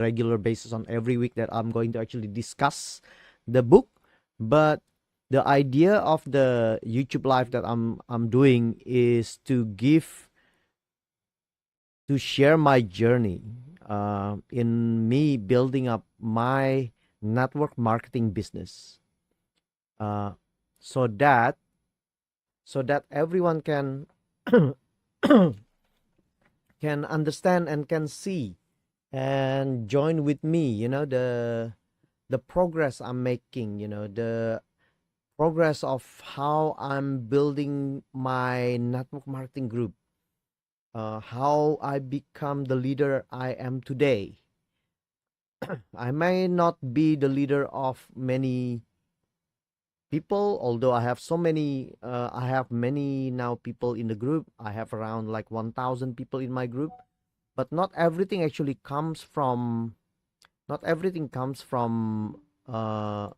regular basis on every week that I'm going to actually discuss the book. But the idea of the YouTube live that I'm doing is to share my journey in me building up my network marketing business, uh, so that everyone can understand and can see and join with me, the progress I'm making, the progress of how I'm building my network marketing group, how I become the leader I am today. I may not be the leader of many people, although I have many now people in the group. I have around like 1,000 people in my group, but not everything actually comes from, not everything comes from, uh,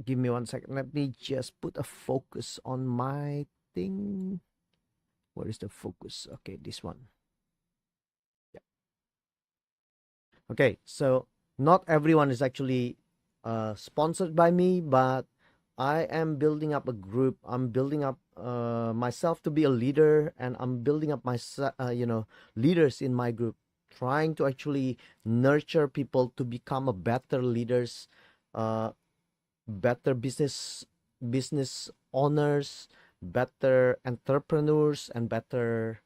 give me 1 second. Let me just put a focus on my thing. Where is the focus? Okay, this one. Yeah. Okay, so not everyone is actually sponsored by me, but I am building up a group. I'm building up myself to be a leader, and I'm building up my leaders in my group, trying to actually nurture people to become a better leaders, uh, better business owners, better entrepreneurs, and better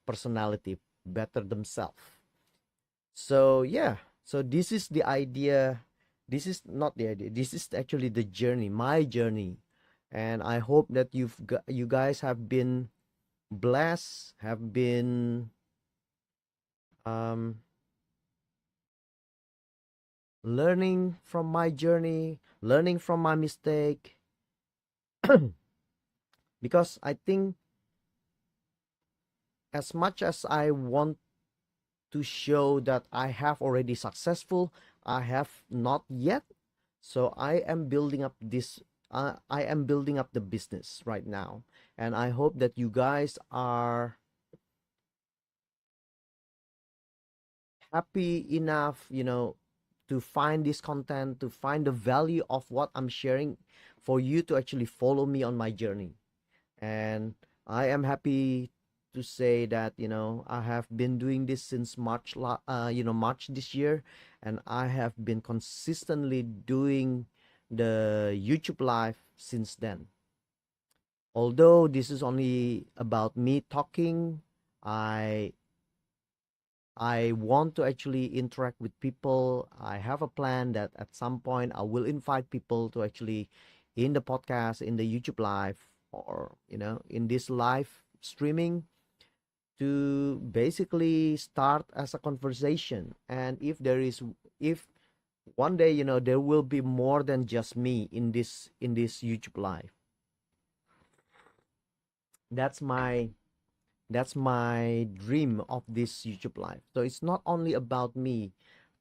personality, better themselves. So yeah, so this is the idea. This is not the idea. This is actually the journey, my journey, and I hope that you guys have been blessed, have been um, learning from my journey, learning from my mistake, because I think as much as I want to show that I have already successful, I have not yet. So I am building up this. I am building up the business right now, and I hope that you guys are happy enough, to find this content, to find the value of what I'm sharing, for you to actually follow me on my journey. And I am happy to say that, I have been doing this since March this year, and I have been consistently doing the YouTube live since then. Although this is only about me talking, I I want to actually interact with people. I have a plan that at some point I will invite people to actually in the podcast, in the YouTube live, or in this live streaming, to basically start as a conversation. And if one day, there will be more than just me in this YouTube live. That's my dream of this YouTube live. So it's not only about me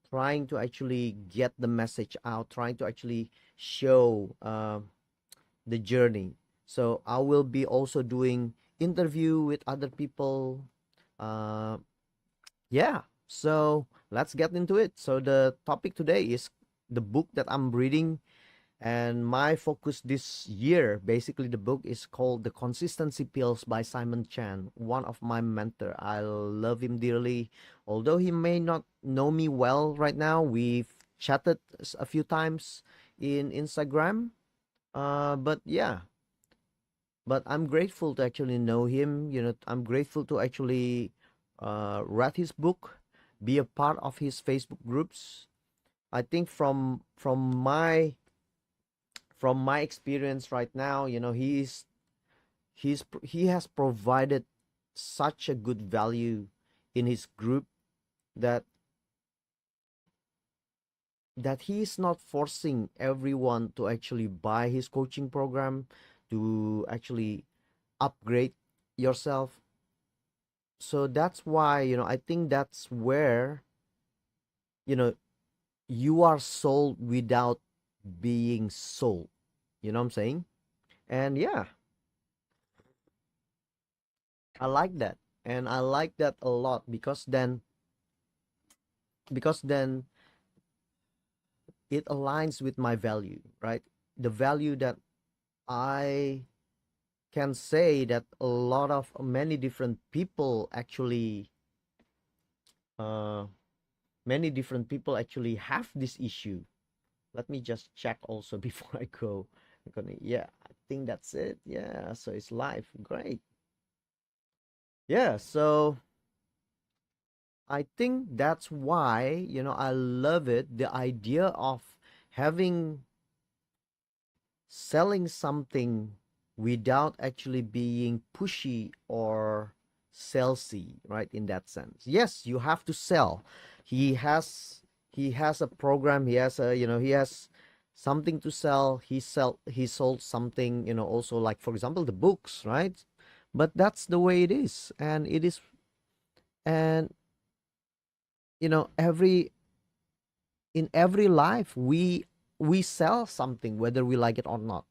trying to actually get the message out, trying to actually show the journey. So I will be also doing interview with other people. Uh, yeah. So let's get into it. So the topic today is the book that I'm reading, and my focus this year, basically, the book is called The Consistency Pills by Simon Chan, one of my mentor. I love him dearly. Although he may not know me well right now, we've chatted a few times in Instagram. But yeah, but I'm grateful to actually know him. I'm grateful to actually read his book, be a part of his Facebook groups. I think from my experience right now, he has provided such a good value in his group, that he is not forcing everyone to actually buy his coaching program, to actually upgrade yourself. So that's why, I think that's where, you know you are sold without being sold. You know what I'm saying? And yeah, I like that. And I like that a lot, because then it aligns with my value, right? The value that I can say that a lot of many different people actually uh many different people actually have this issue. Let me just check also before I go. Yeah, I think that's it. Yeah, so it's live. Great. Yeah, so I think that's why, I love it. The idea of having selling something without actually being pushy or salesy, right? In that sense, yes, you have to sell. He has he has a program. He has something to sell. He sold something, also, like, for example, the books, right? But that's the way it is, and it is. And every in every life, we sell something, whether we like it or not.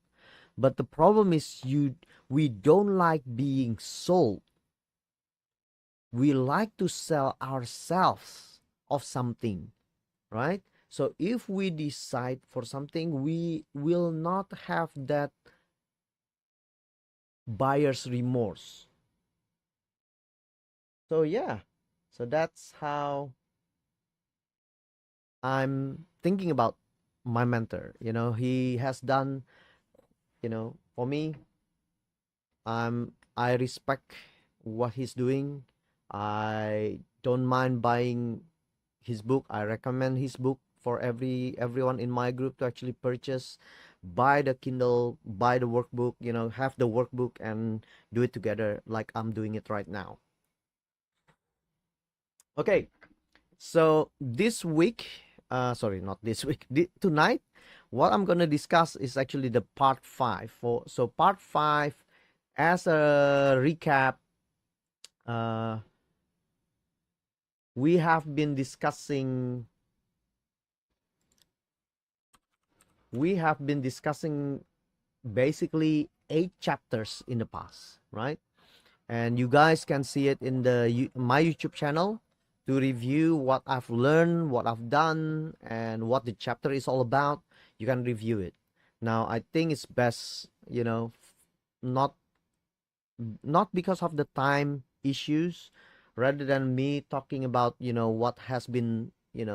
But the problem is, we don't like being sold. We like to sell ourselves of something, right? So if we decide for something, we will not have that buyer's remorse. So yeah, so that's how I'm thinking about my mentor. He has done, for me. I respect what he's doing. I don't mind buying his book. I recommend his book for everyone in my group to actually purchase. Buy the Kindle, buy the workbook, have the workbook and do it together like I'm doing it right now. Okay, so this week, sorry, not this week, tonight, what I'm gonna discuss is actually the part five. So part five, as a recap, uh, we have been discussing basically 8 chapters in the past, right? And you guys can see it in my YouTube channel, to review what I've learned, what I've done, and what the chapter is all about. You can review it. Now, I think it's best, not not because of the time issues, rather than me talking about, what has been, in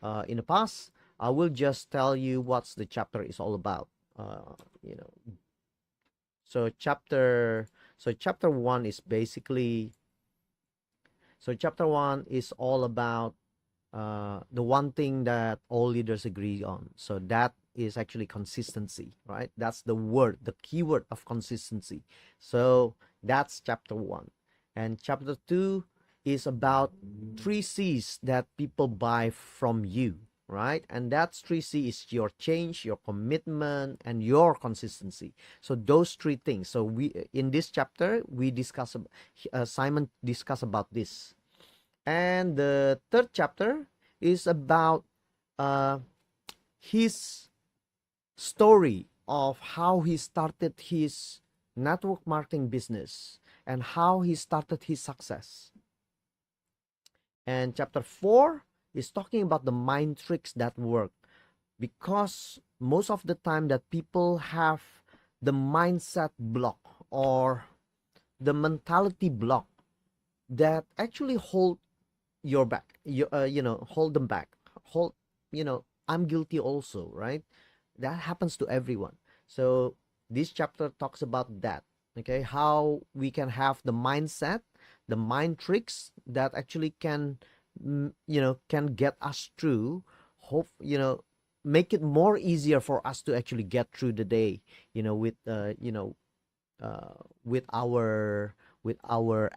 the past. I will just tell you what's the chapter is all about. Uh, you know, so chapter one is basically chapter one is all about the one thing that all leaders agree on. So that is actually consistency, right? That's the keyword of consistency. So that's chapter one. And chapter two is about 3 C's that people buy from you, right? And that 3 C is your change, your commitment, and your consistency. So those 3 things. So we in this chapter we discuss. Simon discuss about this. And the third chapter is about uh, his story of how he started his network marketing business and how he started his success. And chapter 4 is talking about the mind tricks that work, because most of the time that people have the mindset block or the mentality block that actually hold your back, hold them back, hold I'm guilty also, right? That happens to everyone. So this chapter talks about that. Okay, how we can have the mindset, the mind tricks that actually can get us through. Hope, make it more easier for us to actually get through the day, with uh, with our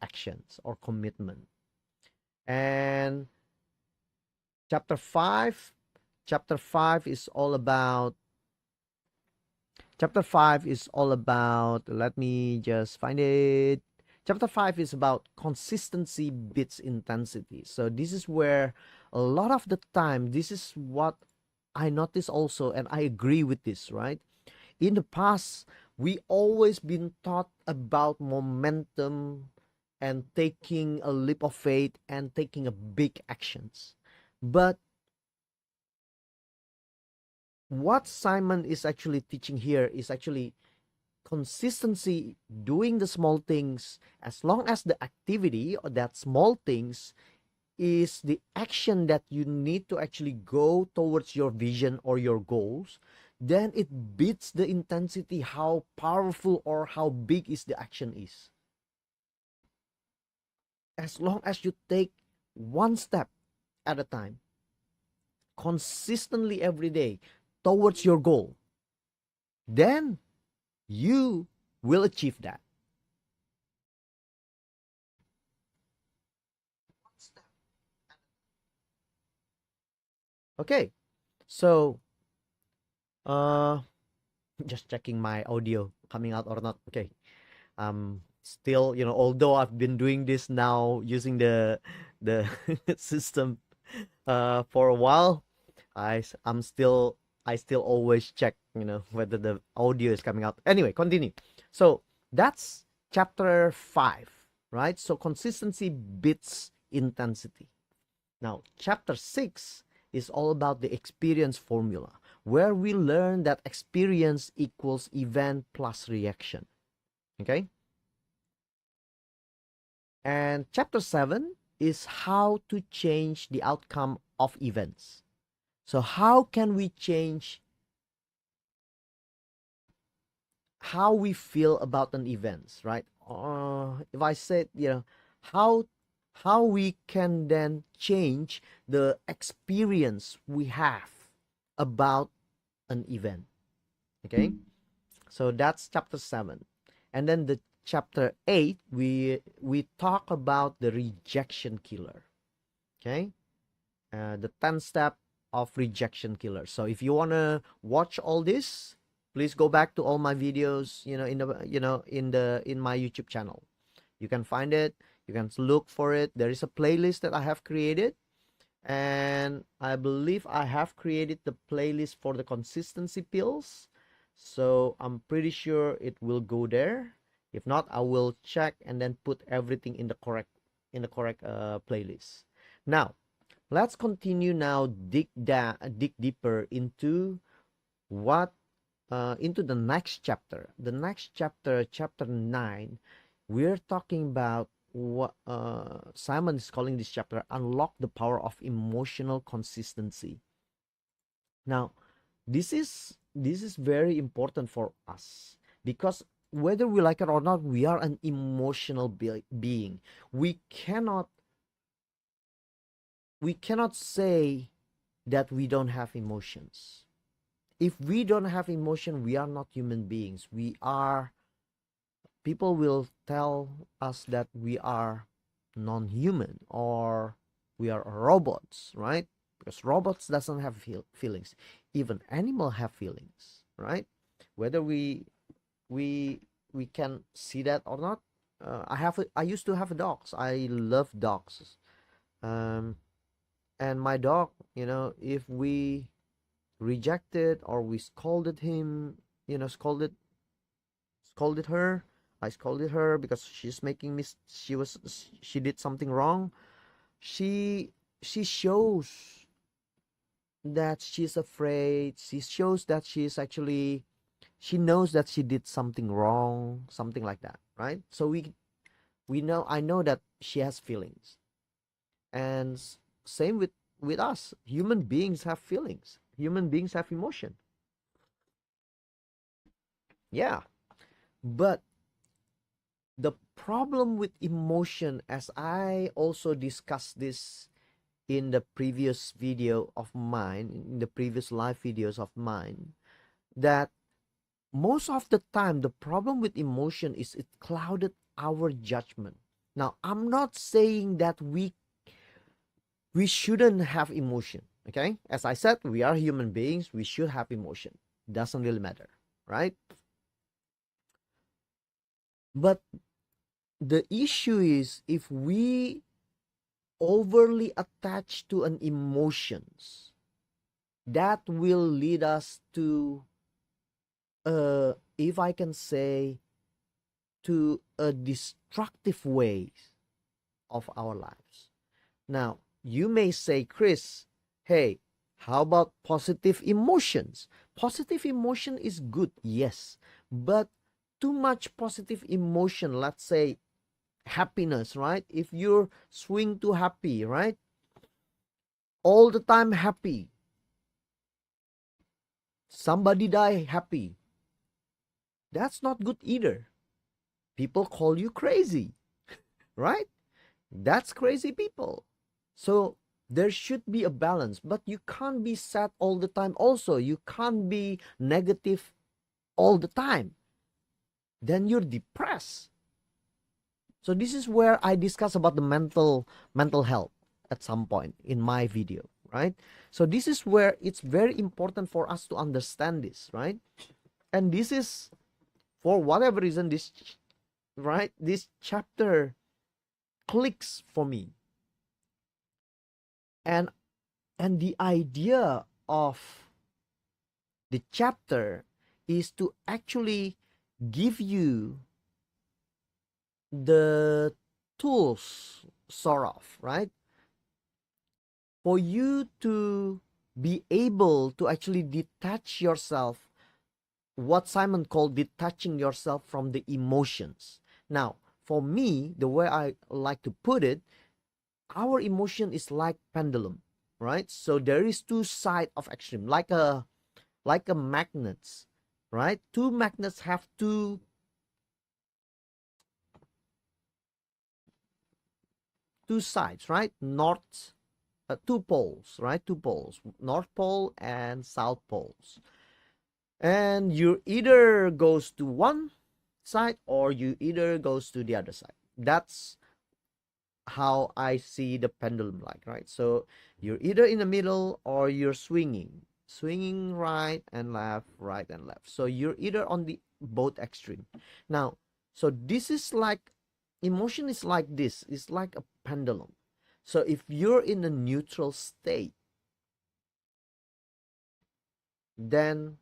actions or commitment. And chapter 5 chapter 5 is all about let me just find it. Chapter 5 is about consistency beats intensity. So this is where a lot of the time, this is what I notice also, and I agree with this, right? In the past, we always been taught about momentum, and taking a leap of faith and taking a big actions. But what Simon is actually teaching here is actually consistency, doing the small things, as long as the activity or that small things is the action that you need to actually go towards your vision or your goals, then it beats the intensity how powerful or how big is the action is. As long as you take one step at a time, consistently every day towards your goal, then you will achieve that. Okay, so uh just checking my audio coming out or not. Okay, still, although I've been doing this now using the system for a while, I'm still, I still always check, whether the audio is coming out. Anyway, continue. So that's chapter 5, right? So consistency beats intensity. Now, chapter 6 is all about the experience formula, where we learn that experience equals event plus reaction. Okay? And chapter 7 is how to change the outcome of events. So, how can we change how we feel about an event, right? If I said, how we can then change the experience we have about an event. Okay, so that's chapter 7. And then the chapter 8, we talk about the rejection killer. Okay, the 10 step of rejection killer. So if you want to watch all this, please go back to all my videos, in my YouTube channel. You can find it, you can look for it. There is a playlist that I have created, and I believe I have created the playlist for the consistency pills, so I'm pretty sure it will go there. If not, I will check and then put everything in the correct playlist. Now let's continue now, dig deeper into what into the next chapter. The next chapter, chapter 9, we're talking about what Simon is calling this chapter unlock the power of emotional consistency. Now, this is very important for us, because whether we like it or not, we are an emotional being. We cannot say that we don't have emotions. If we don't have emotion, we are not human beings. People will tell us that we are non-human, or we are robots, right? Because robots doesn't have feelings. Even animal have feelings, right? Whether we we can see that or not. I used to have dogs. I love dogs. Um, and my dog, if we rejected or we scolded him, scolded her, I scolded her because she's making me, she did something wrong. She shows that she's afraid. She shows that she knows that she did something wrong, something like that, right? So we know, I know that she has feelings. And same with us. Human beings have feelings, human beings have emotion. Yeah, but the problem with emotion, as I also discussed this in the previous video of mine, in the previous live videos of mine, that most of the time the problem with emotion is it clouded our judgment. Now, I'm not saying that we shouldn't have emotion. Okay, as I said, we are human beings, we should have emotion, doesn't really matter, right? But the issue is, if we overly attach to an emotions, that will lead us to, if I can say, to a destructive way of our lives. Now, you may say, Chris, hey, how about positive emotions? Positive emotion is good, yes, but too much positive emotion, let's say happiness, right? If you're swing to happy, right? All the time happy. Somebody die happy. That's not good either. People call you crazy, right? That's crazy people. So there should be a balance, but you can't be sad all the time also. You can't be negative all the time. Then you're depressed. So this is where I discuss about the mental health at some point in my video, right? So this is where it's very important for us to understand this, right? And this is, for whatever reason, this, right, this chapter clicks for me. And the idea of the chapter is to actually give you the tools, sort of, right, for you to be able to actually detach yourself, what Simon called detaching yourself from the emotions. Now, for me, the way I like to put it, our emotion is like pendulum, right? So there is two sides of extreme, like a magnets, right? Two magnets have two sides, right? North, two poles, right? Two poles, North Pole and South Poles. And you either goes to one side or you either goes to the other side. That's how I see the pendulum like, right? So you're either in the middle or you're swinging right and left, right and left. So you're either on the both extreme. Now, so this is like, emotion is like this, it's like a pendulum. So if you're in a neutral state, then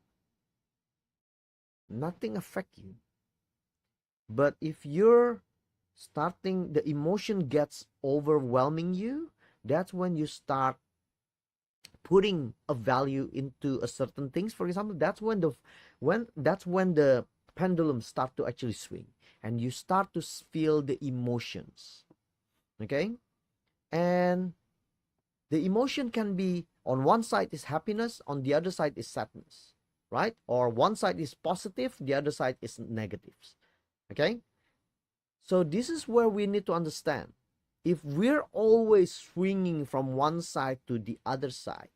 nothing affect you. But if you're starting, the emotion gets overwhelming you, that's when you start putting a value into a certain things. For example, that's when the pendulum start to actually swing and you start to feel the emotions. Okay, and the emotion can be, on one side is happiness, on the other side is sadness, right? Or one side is positive, the other side is negatives. Okay, so this is where we need to understand, if we're always swinging from one side to the other side,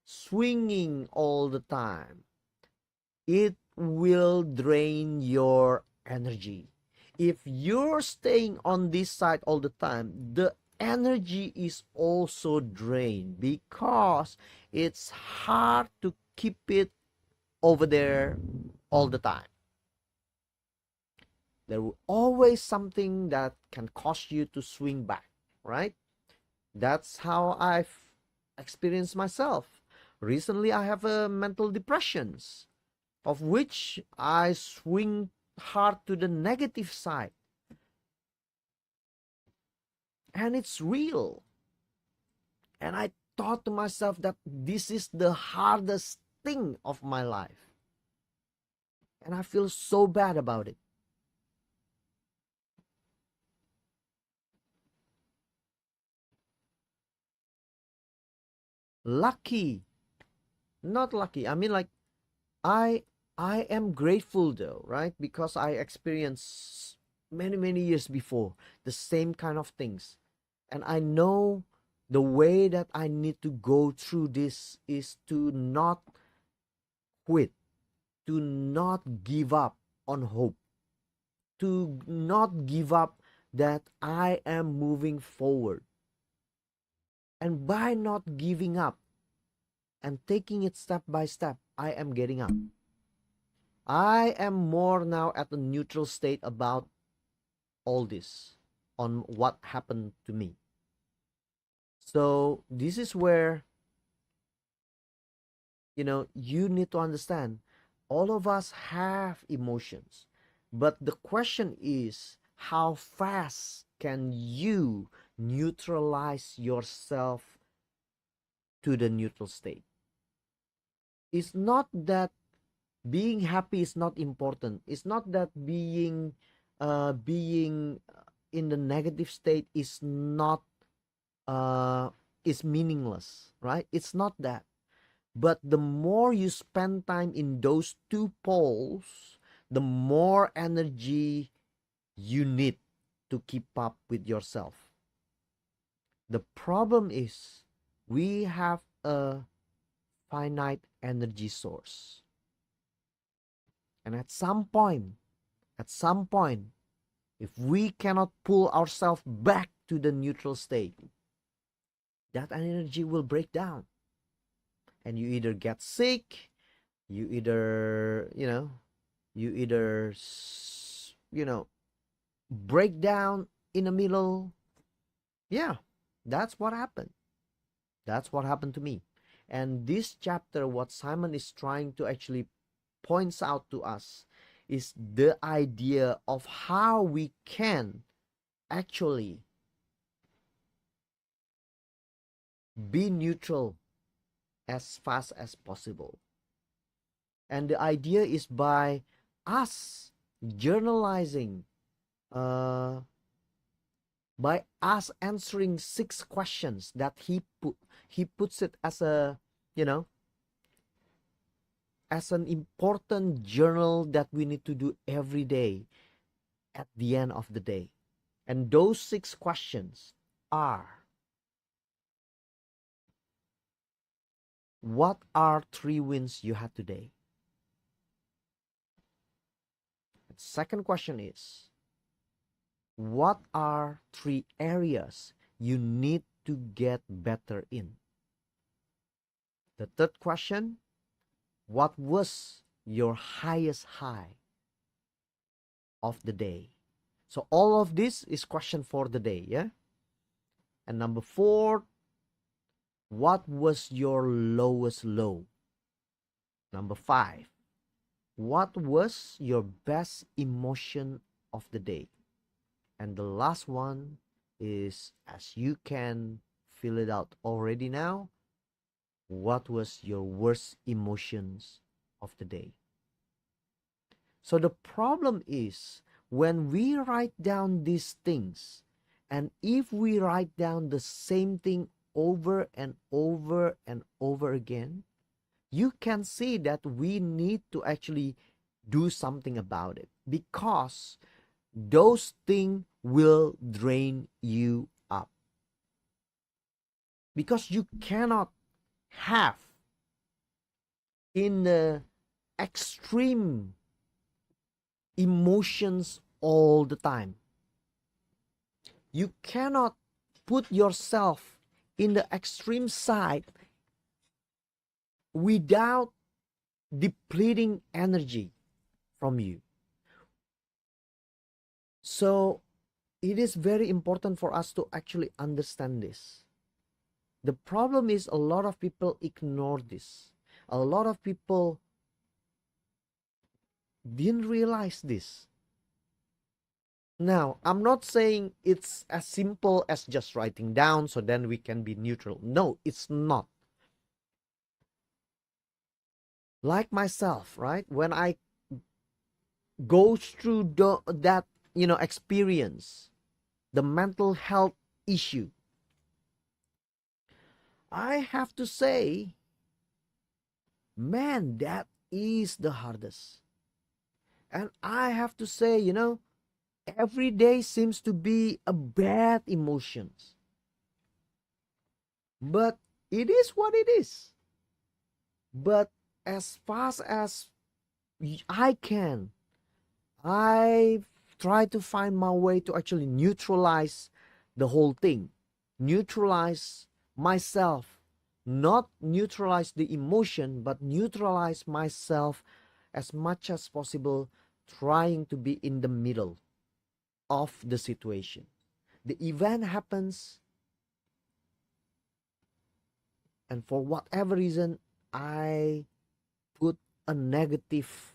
swinging all the time, it will drain your energy. If you're staying on this side all the time, the energy is also drained because it's hard to keep it over there all the time. There will always something that can cause you to swing back, right? That's how I've experienced myself. Recently, I have a mental depressions, of which I swing hard to the negative side. And it's real. And I thought to myself that this is the hardest thing of my life. And I feel so bad about it. Lucky. Not lucky. I mean, like, I I am grateful though, right? Because I experienced many years before the same kind of things. And I know the way that I need to go through this is to not quit, to not give up on hope, to not give up that I am moving forward. And by not giving up and taking it step by step, I am getting up. I am more now at a neutral state about all this, on what happened to me. So this is where, you need to understand, all of us have emotions. But the question is, how fast can you neutralize yourself to the neutral state? It's not that being happy is not important. It's not that being in the negative state is not is meaningless, right? It's not that. But the more you spend time in those two poles, the more energy you need to keep up with yourself. The problem is we have a finite energy source. And at some point, if we cannot pull ourselves back to the neutral state, that energy will break down. And you either get sick, you either, you either, break down in the middle. Yeah, that's what happened. That's what happened to me. And this chapter, what Simon is trying to actually points out to us is the idea of how we can actually be neutral as fast as possible. And the idea is by us journalizing, by us answering 6 questions that he puts it as a, as an important journal that we need to do every day at the end of the day. And those 6 questions are: what are 3 wins you had today? The second question is: what are 3 areas you need to get better in? The third question: what was your highest high of the day? So all of this is question for the day, yeah? And number 4, what was your lowest low? Number 5, what was your best emotion of the day? And the last one is, as you can fill it out already now, what was your worst emotions of the day? So the problem is, when we write down these things, and if we write down the same thing over and over and over again, you can see that we need to actually do something about it, because those things will drain you up. Because you cannot have in the extreme emotions all the time. You cannot put yourself in the extreme side without depleting energy from you. So it is very important for us to actually understand this. The problem is, a lot of people ignore this. A lot of people didn't realize this. Now, I'm not saying it's as simple as just writing down so then we can be neutral. No, it's not. Like myself, right? When I go through that, experience, the mental health issue, I have to say, man, that is the hardest. And I have to say, every day seems to be a bad emotions. But it is what it is. But as fast as I can, I try to find my way to actually neutralize the whole thing. Neutralize myself. Not neutralize the emotion, but neutralize myself as much as possible, trying to be in the middle of the situation. The event happens, and for whatever reason, I put a negative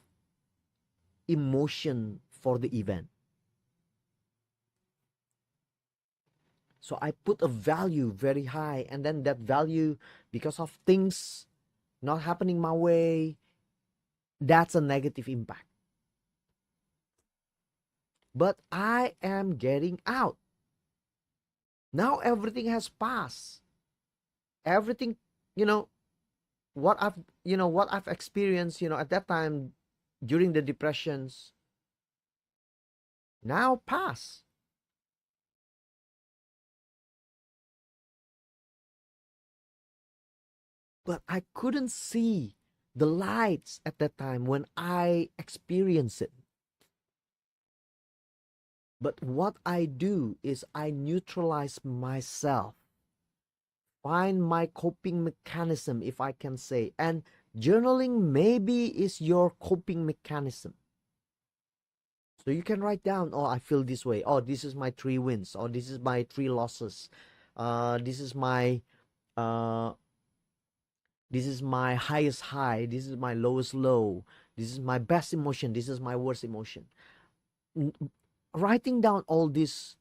emotion for the event. So I put a value very high, and then that value, because of things not happening my way, that's a negative impact. But I am getting out. Now everything has passed. Everything, you know, what I've experienced, at that time during the depressions, now pass. But I couldn't see the lights at that time when I experienced it. But what I do is I neutralize myself, find my coping mechanism, if I can say. And journaling maybe is your coping mechanism. So you can write down, oh, I feel this way. Oh, this is my 3 wins. Or this is my 3 losses. This is my highest high. This is my lowest low. This is my best emotion. This is my worst emotion. Writing down all this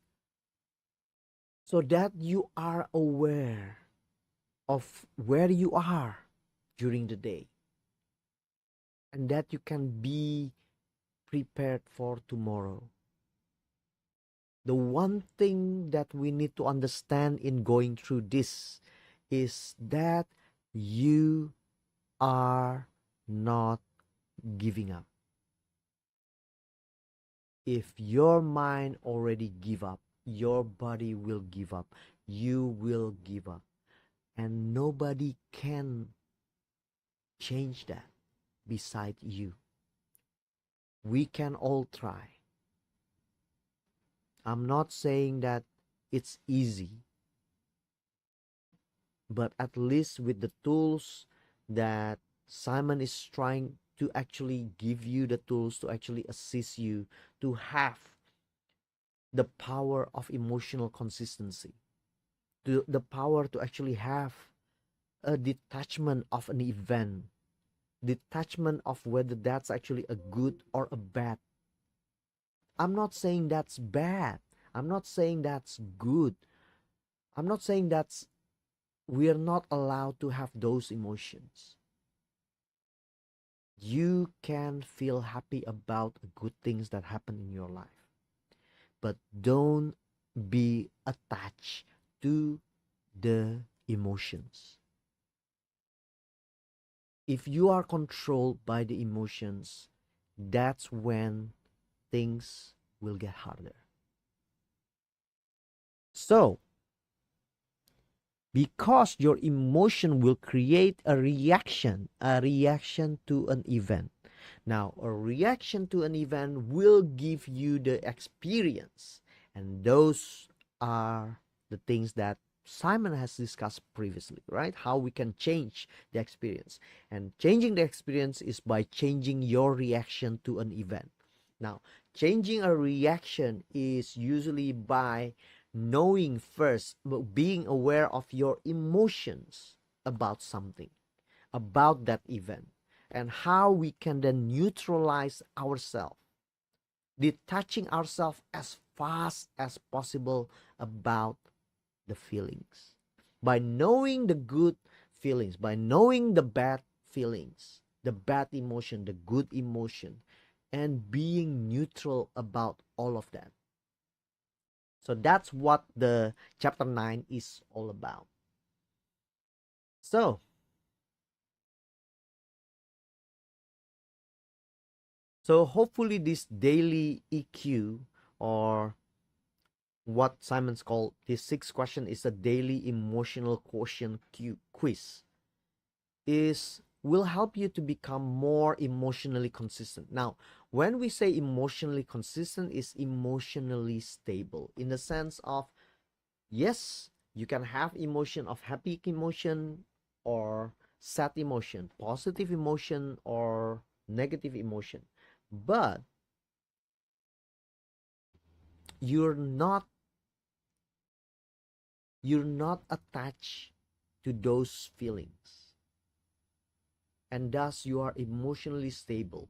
so that you are aware of where you are during the day, and that you can be prepared for tomorrow. The one thing that we need to understand in going through this is that you are not giving up. If your mind already give up, your body will give up. You will give up. And nobody can change that beside you. We can all try. I'm not saying that it's easy, but at least with the tools that Simon is trying to actually give you, the tools to actually assist you to have the power of emotional consistency, to the power to actually have a detachment of an event, detachment of whether that's actually a good or a bad. I'm not saying that's bad. I'm not saying that's good. I'm not saying that's we're not allowed to have those emotions. You can feel happy about good things that happen in your life, but don't be attached to the emotions. If you are controlled by the emotions, that's when things will get harder. So, because your emotion will create a reaction to an event. Now, a reaction to an event will give you the experience, and those are the things that Simon has discussed previously, right? How we can change the experience. And changing the experience is by changing your reaction to an event. Now, changing a reaction is usually by knowing first, being aware of your emotions about something, about that event, and how we can then neutralize ourselves, detaching ourselves as fast as possible about the feelings. By knowing the good feelings, by knowing the bad feelings, the bad emotion, the good emotion, and being neutral about all of that. So that's what the chapter 9 is all about. So hopefully this daily EQ, or what Simon's called this 6 question is a daily emotional quotient quiz, will help you to become more emotionally consistent. Now, when we say emotionally consistent, is emotionally stable in the sense of, yes, you can have emotion of happy emotion or sad emotion, positive emotion or negative emotion, but you're not attached to those feelings, and thus you are emotionally stable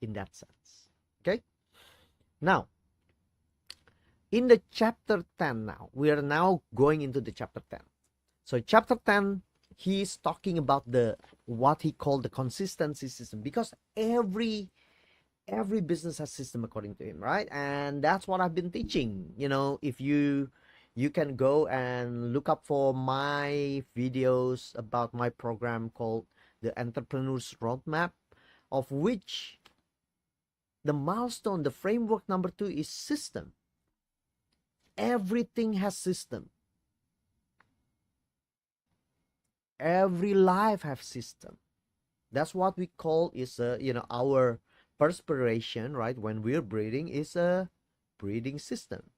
in that sense. Okay, Now, in the chapter 10 now, we are now going into the chapter 10. So chapter 10, he's talking about the what he called the consistency system, because every business has system according to him, right? And that's what I've been teaching. If you can go and look up for my videos about my program called the Entrepreneur's Roadmap, of which the milestone, the framework number 2 is system. Everything has system. Every life has system. That's what we call is our perspiration, right? When we're breathing is a breathing system,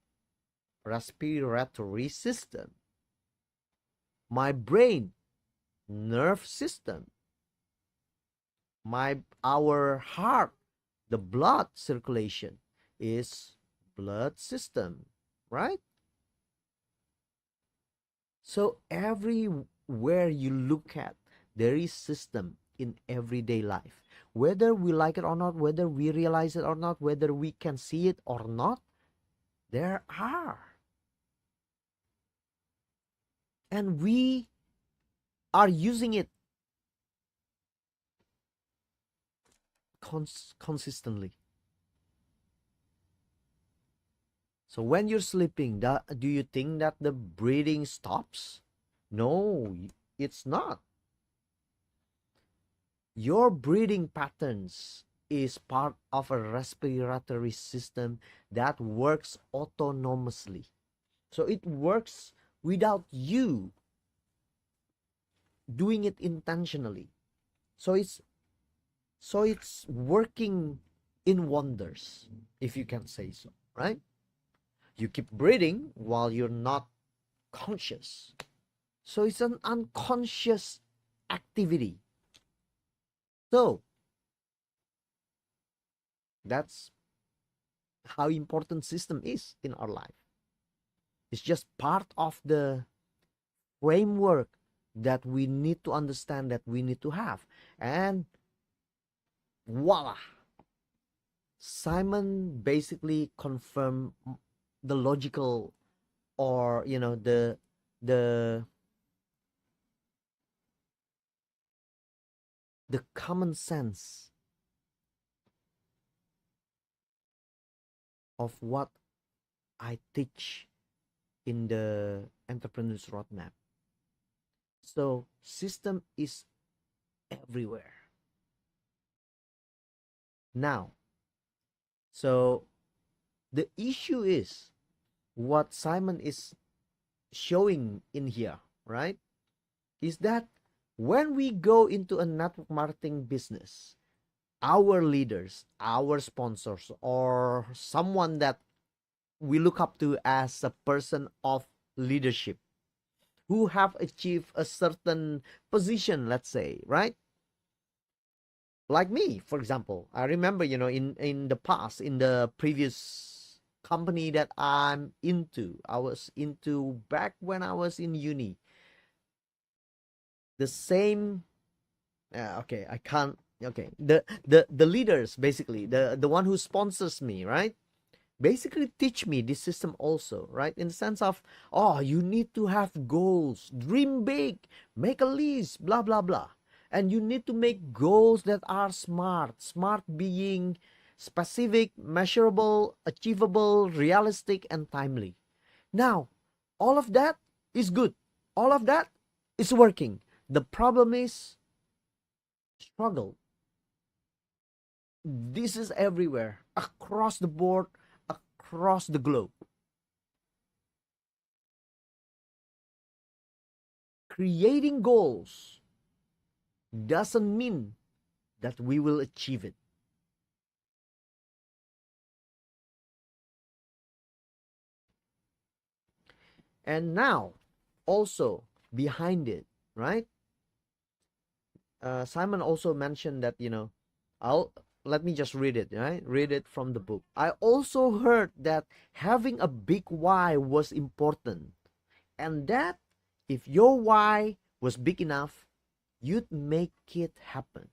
respiratory system. My brain, nerve system. Our heart, the blood circulation is blood system, right? So everywhere you look at, there is system in everyday life. Whether we like it or not, whether we realize it or not, whether we can see it or not, there are. And we are using it consistently. So when you're sleeping, do you think that the breathing stops? No, it's not. Your breathing patterns is part of a respiratory system that works autonomously. So it works without you doing it intentionally. So it's working in wonders, if you can say so, right? You keep breathing while you're not conscious. So it's an unconscious activity. So that's how important system is in our life. It's just part of the framework that we need to understand, that we need to have. And voila, Simon basically confirmed the logical, or the common sense of what I teach in the Entrepreneur's Roadmap. So system is everywhere. Now, so the issue is what Simon is showing in here, right? Is that when we go into a network marketing business, our leaders, our sponsors, or someone that we look up to as a person of leadership who have achieved a certain position, let's say, right? Like me, for example, I remember, in the past, in the previous company that I was into back when I was in uni. The same, okay, I can't, okay, the leaders, basically, the one who sponsors me, right? Basically teach me this system also, right? In the sense of, oh, you need to have goals, dream big, make a list, blah blah blah. And you need to make goals that are smart being specific, measurable, achievable, realistic, and timely. Now, all of that is good. All of that is working. The problem is struggle. This is everywhere, across the board, across the globe. Creating goals doesn't mean that we will achieve it. And now, also behind it, right? Simon also mentioned that, let me just read it, right? Read it from the book. I also heard that having a big why was important, and that if your why was big enough, you'd make it happen.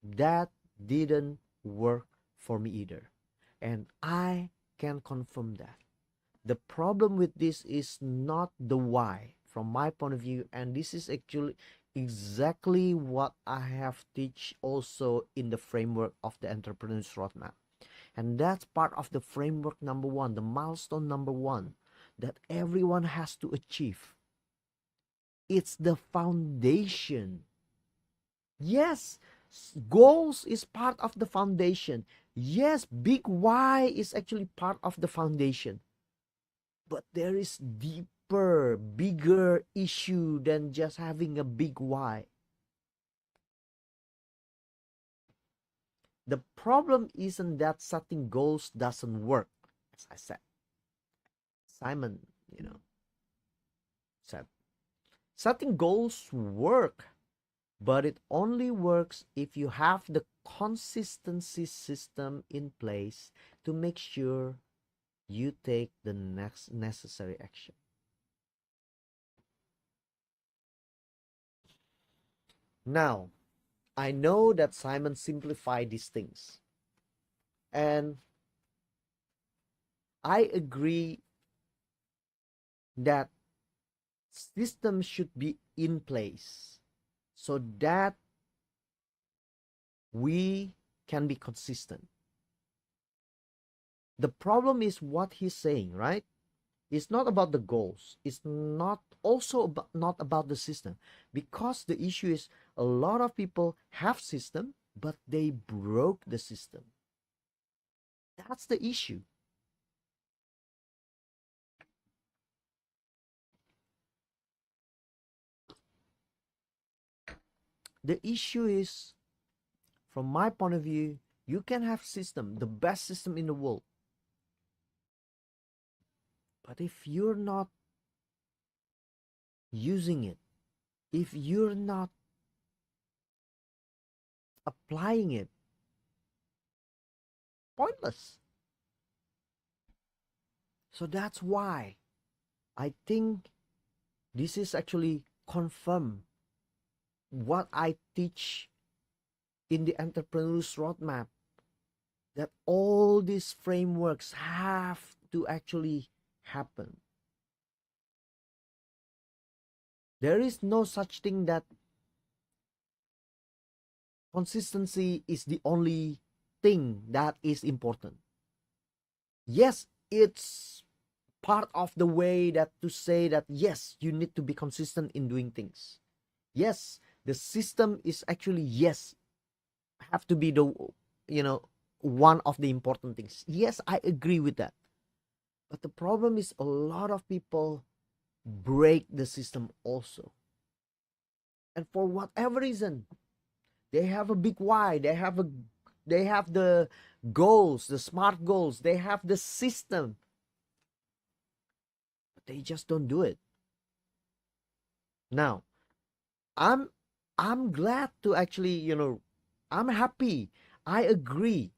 That didn't work for me either. And I can confirm that. The problem with this is not the why, from my point of view, and this is actually exactly what I have teach also in the framework of the entrepreneur's roadmap. And that's part of the framework number one, the milestone number one that everyone has to achieve. It's the foundation. Yes, goals is part of the foundation. Yes, big why is actually part of the foundation. But there is deeper, bigger issue than just having a big why. The problem isn't that setting goals doesn't work, as I said. Simon, said setting goals work, but it only works if you have the consistency system in place to make sure you take the next necessary action. Now, I know that Simon simplified these things, and I agree that systems should be in place so that we can be consistent. The problem is what he's saying, right? It's not about the goals. It's not also not about the system, because the issue is a lot of people have system, but they broke the system. That's the issue. The issue is, from my point of view, you can have system, the best system in the world, but if you're not using it, if you're not applying it, pointless. So that's why I think this is actually confirm what I teach in the entrepreneur's roadmap, that all these frameworks have to actually happen. There is no such thing that consistency is the only thing that is important. Yes, it's part of the way that to say that yes, you need to be consistent in doing things. Yes, the system is actually, yes, have to be the one of the important things. Yes, I agree with that. But the problem is a lot of people break the system also. And for whatever reason, they have a big why, they have the goals, the smart goals, they have the system, but they just don't do it. Now, I'm glad to actually, I'm happy, I agree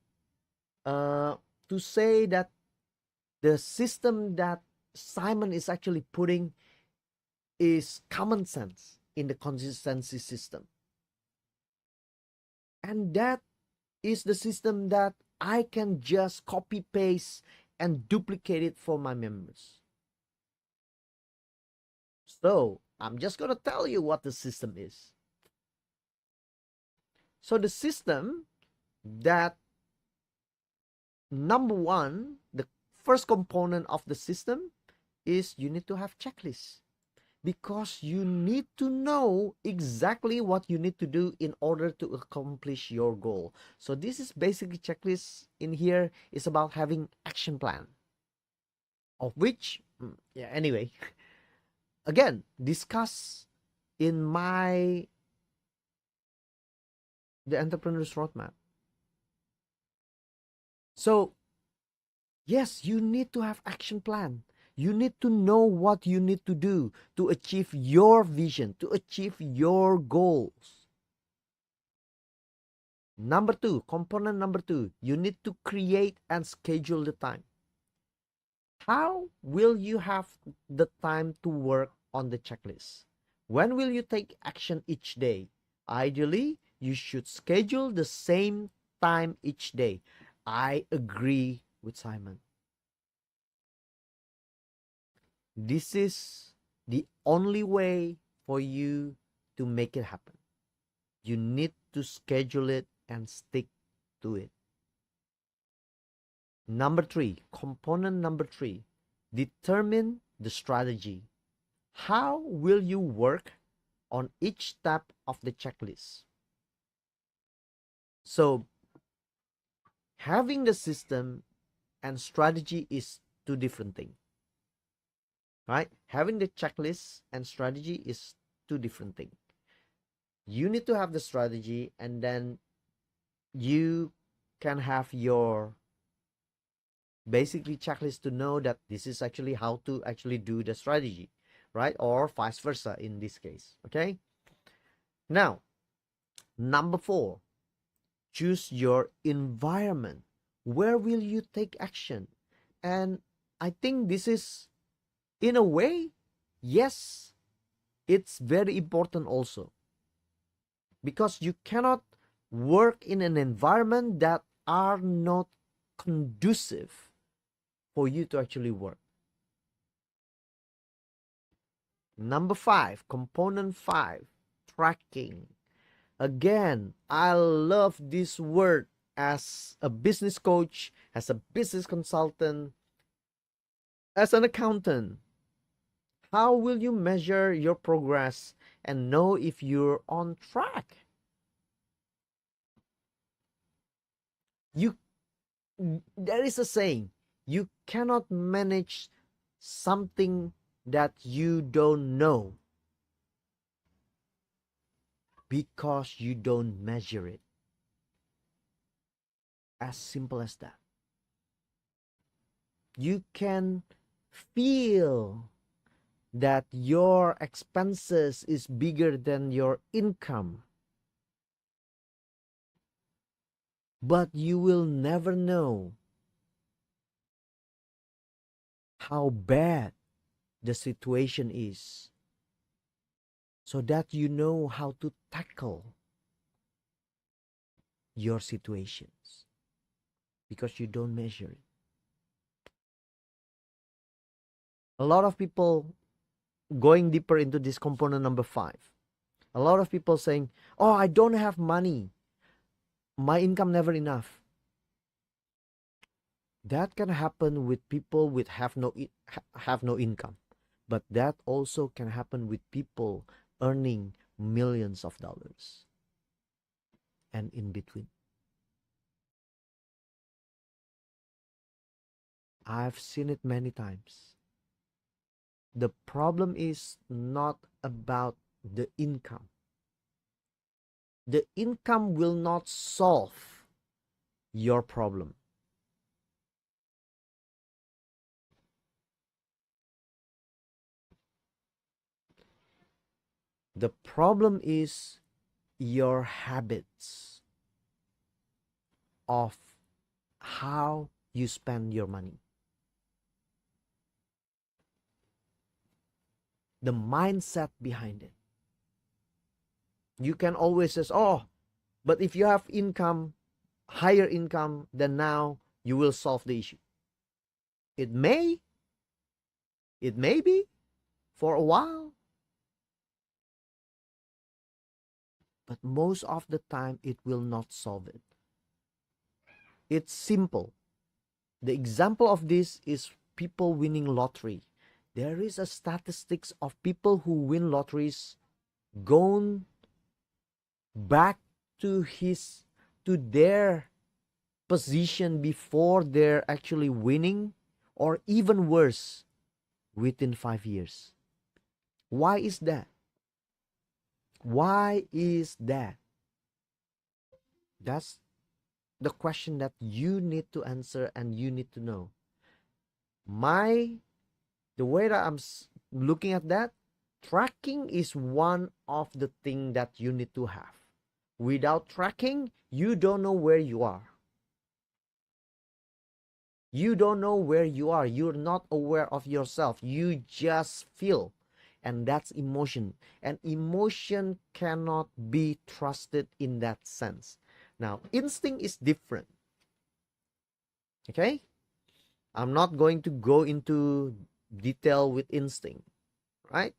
to say that the system that Simon is actually putting is common sense in the consistency system. And that is the system that I can just copy paste and duplicate it for my members. So I'm just going to tell you what the system is. So the system that, number one, the first component of the system is you need to have checklists, because you need to know exactly what you need to do in order to accomplish your goal. So this is basically checklist in here is about having action plan, of which, anyway, again, discuss in the entrepreneur's roadmap. So yes, you need to have action plan. You need to know what you need to do to achieve your vision, to achieve your goals. Number two, component number two, you need to create and schedule the time. How will you have the time to work on the checklist? When will you take action each day? Ideally, you should schedule the same time each day. I agree with Simon. This is the only way for you to make it happen. You need to schedule it and stick to it. Number 3, component number 3, determine the strategy. How will you work on each step of the checklist? So, having the system and strategy is two different things, right? Having the checklist and strategy is two different things. You need to have the strategy, and then you can have your basically checklist to know that this is actually how to actually do the strategy, right? Or vice versa in this case. Okay, now number 4, choose your environment. Where will you take action? And I think this is, in a way, yes, it's very important also, because you cannot work in an environment that are not conducive for you to actually work. Number 5, component 5, tracking. Again, I love this word as a business coach, as a business consultant, as an accountant. How will you measure your progress and know if you're on track? There is a saying, you cannot manage something that you don't know because you don't measure it. As simple as that. You can feel that your expenses is bigger than your income, but you will never know how bad the situation is, so that you know how to tackle your situations, because you don't measure it. A lot of people, going deeper into this component number 5, a lot of people saying, oh, I don't have money, my income never enough. That can happen with people with have no income, but that also can happen with people earning millions of dollars and in between. I've seen it many times. The problem is not about the income. The income will not solve your problem. The problem is your habits of how you spend your money. The mindset behind it. You can always say, oh, but if you have income, higher income, then now you will solve the issue. It may be for a while, but most of the time it will not solve it. It's simple. The example of this is people winning lottery. There is a statistics of people who win lotteries gone back to their position before they're actually winning, or even worse, within 5 years. Why is that? Why is that? That's the question that you need to answer and you need to know. The way that I'm looking at that, tracking is one of the things that you need to have. Without tracking, you don't know where you are. You don't know where you are. You're not aware of yourself. You just feel. And that's emotion. And emotion cannot be trusted in that sense. Now, instinct is different. Okay? I'm not going to go into detail with instinct, right?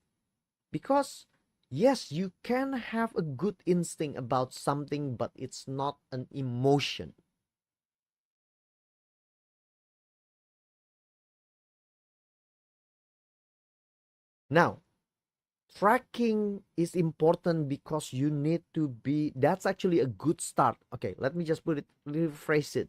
Because yes, you can have a good instinct about something, but it's not an emotion. Now, tracking is important because you need to be, that's actually a good start. Okay, let me just rephrase it.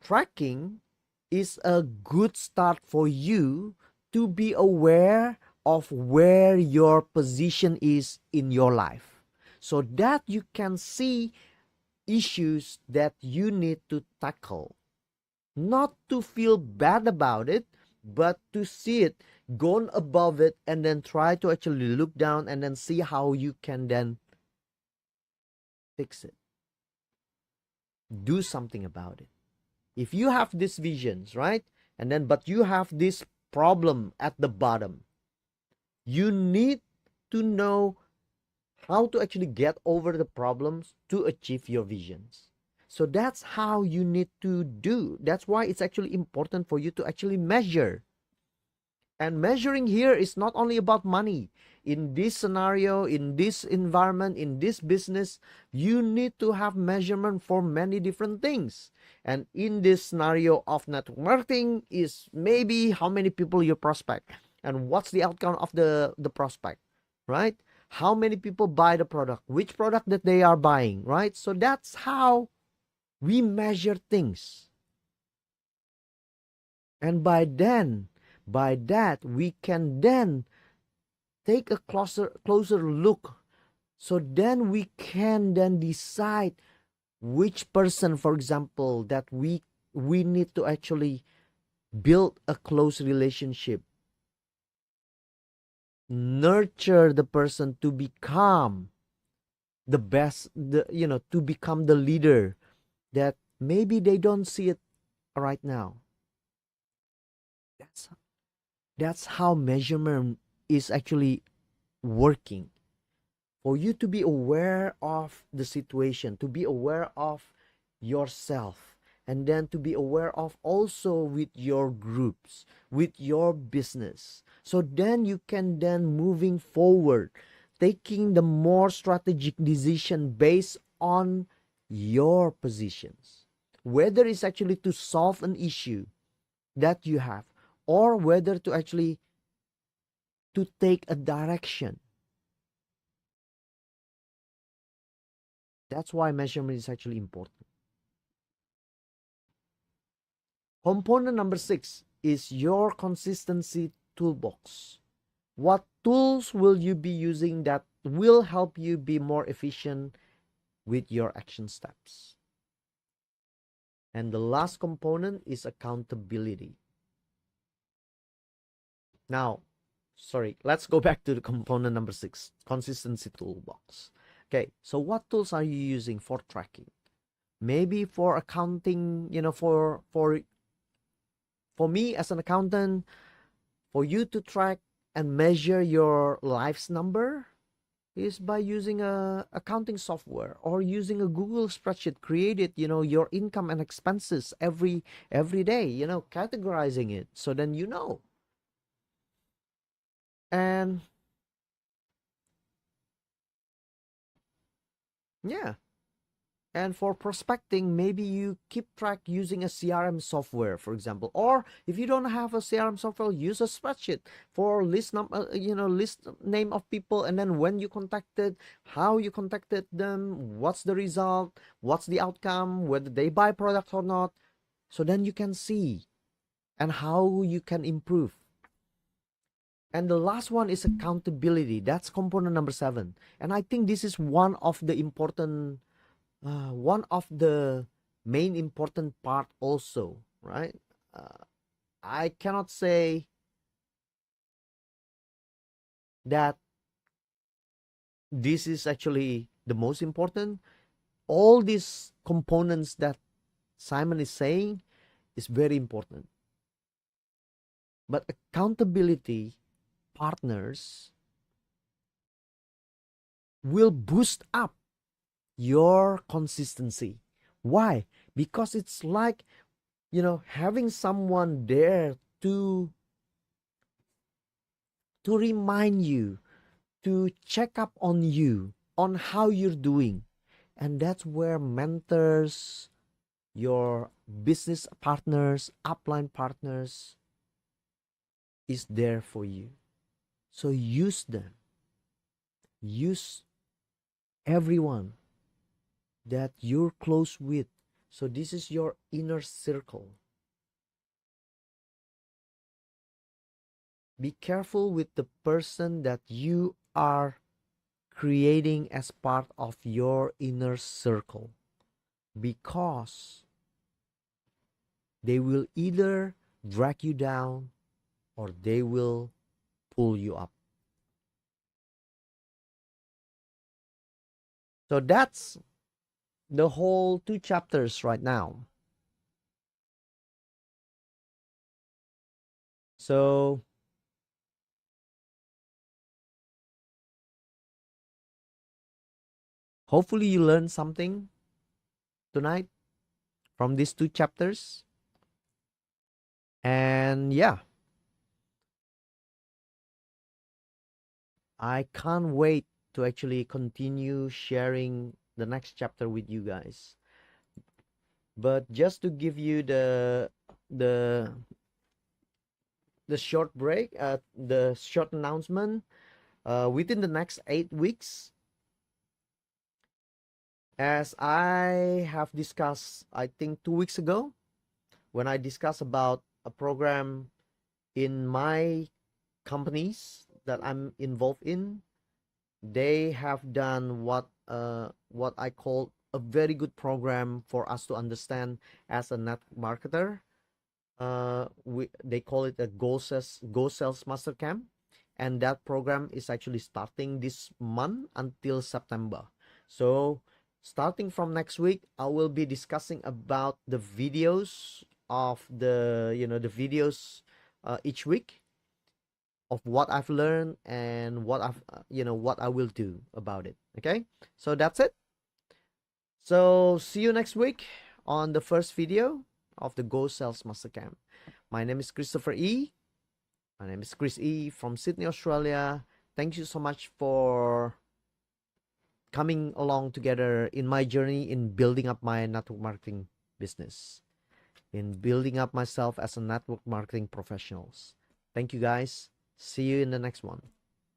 Tracking is a good start for you to be aware of where your position is in your life, so that you can see issues that you need to tackle, not to feel bad about it, but to see it, go above it, and then try to actually look down and then see how you can then fix it, do something about it. If you have these visions, right, and then but you have this problem at the bottom, you need to know how to actually get over the problems to achieve your visions. So that's how you need to do. That's why it's actually important for you to actually measure. And measuring here is not only about money. In this scenario, in this environment, in this business, you need to have measurement for many different things. And in this scenario of network marketing is maybe how many people you prospect and what's the outcome of the prospect, right? How many people buy the product, which product that they are buying, right? So that's how we measure things. And by that, we can then take a closer look. So then we can then decide which person, for example, that we need to actually build a close relationship, nurture the person to become the best, to become the leader that maybe they don't see it right now. That's that's how measurement is actually working. For you to be aware of the situation, to be aware of yourself, and then to be aware of also with your groups, with your business. So then you can then moving forward, taking the more strategic decision based on your positions. Whether it's actually to solve an issue that you have, or whether to actually to take a direction. That's why measurement is actually important. Component number 6 is your consistency toolbox. What tools will you be using that will help you be more efficient with your action steps? And the last component is accountability. Now, sorry, let's go back to the component number 6, consistency toolbox. Okay, so what tools are you using for tracking? Maybe for accounting, for me as an accountant, for you to track and measure your life's number is by using a accounting software or using a Google spreadsheet. Create it, your income and expenses every day, categorizing it so then and yeah. And for prospecting, maybe you keep track using a CRM software, for example. Or if you don't have a CRM software, use a spreadsheet for list name of people, and then when you contacted, how you contacted them, what's the result, what's the outcome, whether they buy products or not. So then you can see and how you can improve. And the last one is accountability. That's component number 7. And I think this is one of the main important part also, right? I cannot say that this is actually the most important. All these components that Simon is saying is very important, but accountability partners will boost up your consistency. Why? Because it's like having someone there to remind you, to check up on you, on how you're doing. And that's where mentors, your business partners, upline partners is there for you. So use them. Use everyone that you're close with. So this is your inner circle. Be careful with the person that you are creating as part of your inner circle, because they will either drag you down or they will pull you up. So that's the whole 2 chapters right now. So hopefully you learned something tonight from these 2 chapters. And yeah, I can't wait to actually continue sharing the next chapter with you guys. But just to give you the the short break, the short announcement, within the next 8 weeks, as I have discussed, I think 2 weeks ago, when I discussed about a program in my companies that I'm involved in, they have done what I call a very good program for us to understand as a network marketer. They call it a Go Sales Master Camp, and that program is actually starting this month until September. So starting from next week, I will be discussing about the videos of the videos each week of what I've learned and what I will do about it. Okay, so that's it. So see you next week on the first video of the Go Sales Master Camp. My name is Christopher E. My name is Chris E from Sydney, Australia. Thank you so much for coming along together in my journey in building up my network marketing business, in building up myself as a network marketing professionals. Thank you guys. See you in the next one.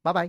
Bye bye.